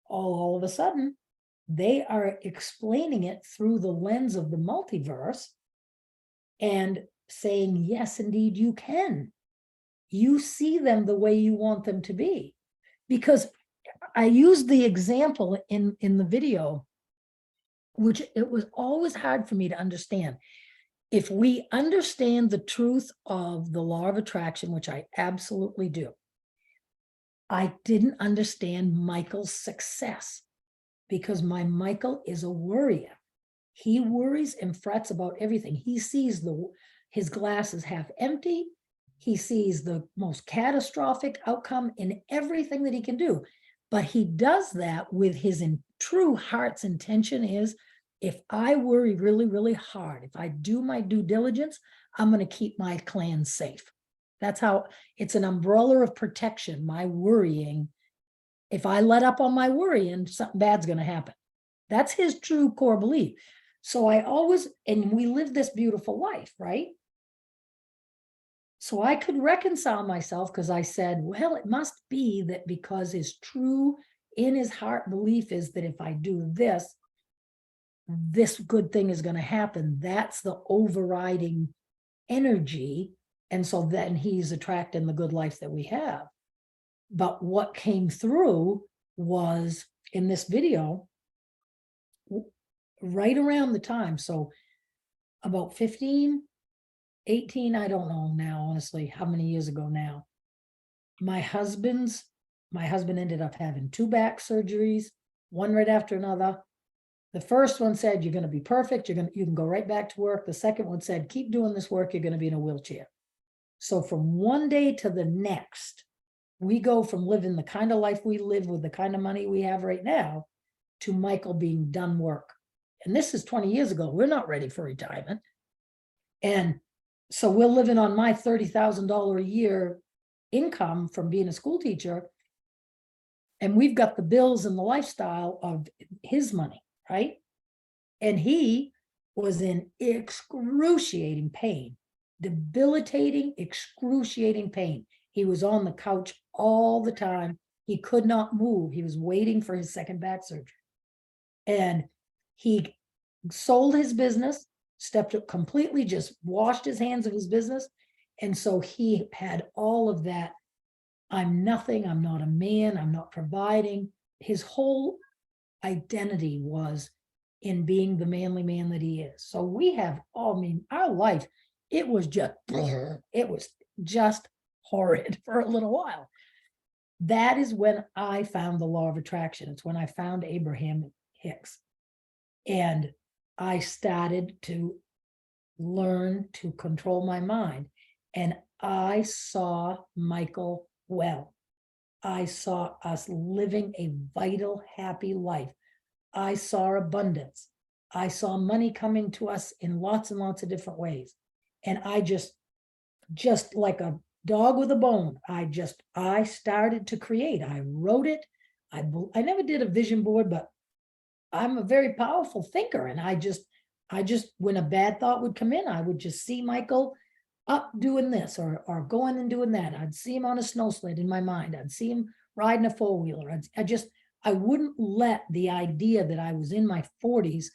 all of a sudden, they are explaining it through the lens of the multiverse and saying, yes, indeed, you can. You see them the way you want them to be. Because I used the example in the video, which it was always hard for me to understand. If we understand the truth of the law of attraction, which I absolutely do, I didn't understand Michael's success because my Michael is a worrier. He worries and frets about everything. He sees his glass is half empty. He sees the most catastrophic outcome in everything that he can do. But he does that with his true heart's intention is, if I worry really, really hard, if I do my due diligence, I'm going to keep my clan safe. That's how it's an umbrella of protection, my worrying. If I let up on my worrying, something bad's going to happen. That's his true core belief. So I always, and we live this beautiful life, right? So I could reconcile myself because I said, well, it must be that because his true in his heart belief is that if I do this, this good thing is going to happen. That's the overriding energy. And so then he's attracting the good life that we have. But what came through was in this video, right around the time, so about 15, 18, I don't know now, honestly, how many years ago now, my husband ended up having 2 back surgeries, one right after another. The first one said, you're going to be perfect. You can go right back to work. The second one said, keep doing this work. You're going to be in a wheelchair. So from one day to the next, we go from living the kind of life we live with the kind of money we have right now to Michael being done work. And this is 20 years ago. We're not ready for retirement. And so we're living on my $30,000 a year income from being a school teacher. And we've got the bills and the lifestyle of his money, right? And he was in excruciating pain, debilitating, excruciating pain. He was on the couch all the time. He could not move. He was waiting for his second back surgery. And he sold his business, stepped up completely, just washed his hands of his business. And so he had all of that. I'm nothing. I'm not a man. I'm not providing. His whole identity was in being the manly man that he is. So we have all, I mean, our life, it was just horrid for a little while. That is when I found the law of attraction. It's when I found Abraham Hicks. And I started to learn to control my mind. And I saw Michael well. I saw us living a vital, happy life. I saw abundance. I saw money coming to us in lots and lots of different ways. And I just like a dog with a bone, I started to create. I wrote it. I never did a vision board, but I'm a very powerful thinker. And I just, when a bad thought would come in, I would just see Michael up doing this or going and doing that. I'd see him on a snow sled in my mind. I'd see him riding a four-wheeler. I wouldn't let the idea that I was in my 40s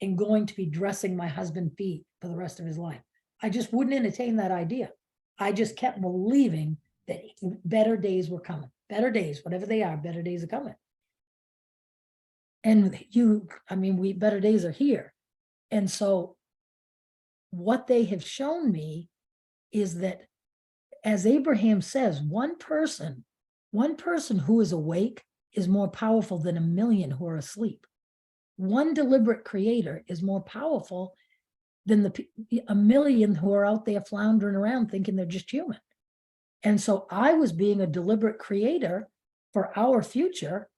and going to be dressing my husband's feet for the rest of his life. I just wouldn't entertain that idea. I just kept believing that better days were coming. Better days, whatever they are, better days are coming. And better days are here. And so what they have shown me is that, as Abraham says, one person who is awake is more powerful than a million who are asleep. One deliberate creator is more powerful than a million who are out there floundering around thinking they're just human. And so I was being a deliberate creator for our future.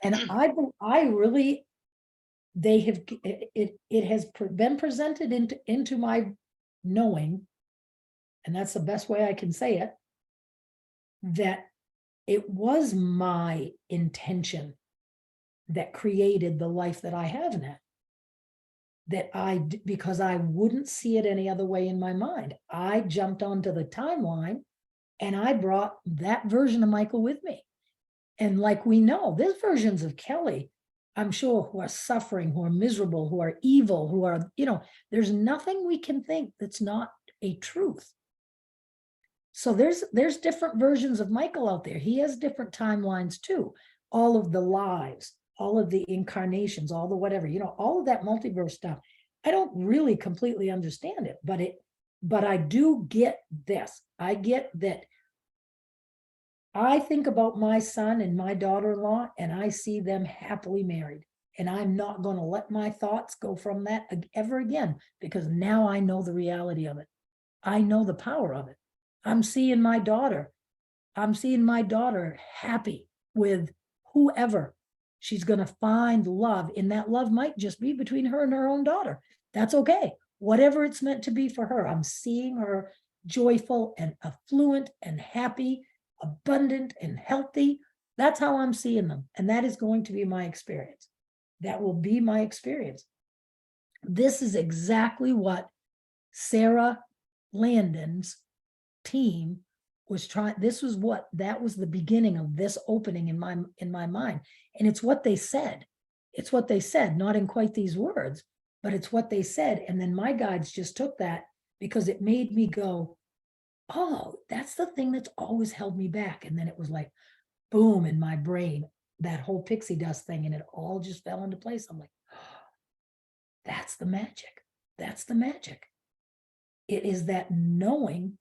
And it has been presented into my knowing, and that's the best way I can say it, that it was my intention that created the life that I have now. Because I wouldn't see it any other way in my mind. I jumped onto the timeline and I brought that version of Michael with me. And like we know, there's versions of Kelly, I'm sure, who are suffering, who are miserable, who are evil, who are, there's nothing we can think that's not a truth. So there's different versions of Michael out there. He has different timelines too. All of the lives, all of the incarnations, all the whatever, all of that multiverse stuff. I don't really completely understand it, but I do get this. I get that. I think about my son and my daughter-in-law, and I see them happily married. And I'm not going to let my thoughts go from that ever again, because now I know the reality of it. I know the power of it. I'm seeing my daughter happy with whoever she's going to find love, and that love might just be between her and her own daughter. That's okay. Whatever it's meant to be for her, I'm seeing her joyful and affluent and happy, abundant and healthy. That's how I'm seeing them. And that is going to be my experience. That will be my experience. This is exactly what Sarah Landon's team was trying. That was the beginning of this opening in my mind. And it's what they said. It's what they said, not in quite these words, but it's what they said. And then my guides just took that, because it made me go, oh, that's the thing that's always held me back. And then it was like, boom, in my brain, that whole pixie dust thing, and it all just fell into place. I'm like, oh, that's the magic. That's the magic. It is that knowing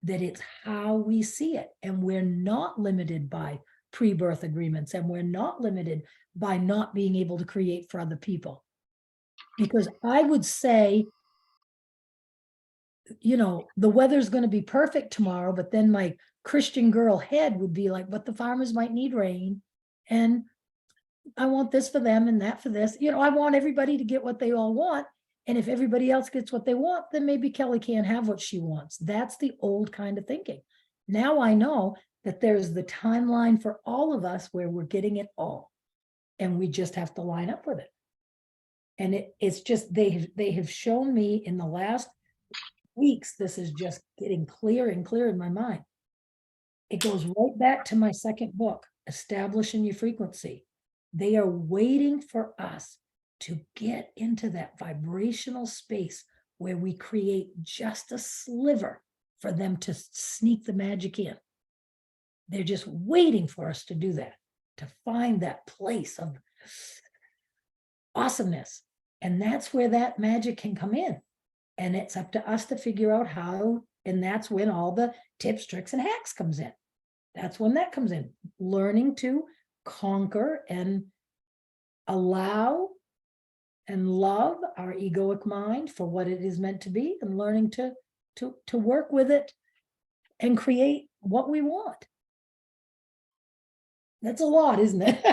that it's how we see it. And we're not limited by pre-birth agreements, and we're not limited by not being able to create for other people. Because I would say, the weather's going to be perfect tomorrow, but then my Christian girl head would be like, but the farmers might need rain, and I want this for them and that for this. I want everybody to get what they all want. And if everybody else gets what they want, then maybe Kelly can't have what she wants. That's the old kind of thinking. Now I know that there's the timeline for all of us where we're getting it all, and we just have to line up with it. And it's just, they have shown me in the last weeks, this is just getting clearer and clearer in my mind. It goes right back to my second book, Establishing Your Frequency. They are waiting for us to get into that vibrational space where we create just a sliver for them to sneak the magic in. They're just waiting for us to do that, to find that place of awesomeness. And that's where that magic can come in. And it's up to us to figure out how, and that's when all the tips, tricks, and hacks comes in. That's when that comes in. Learning to conquer and allow and love our egoic mind for what it is meant to be, and learning to work with it and create what we want. That's a lot, isn't it?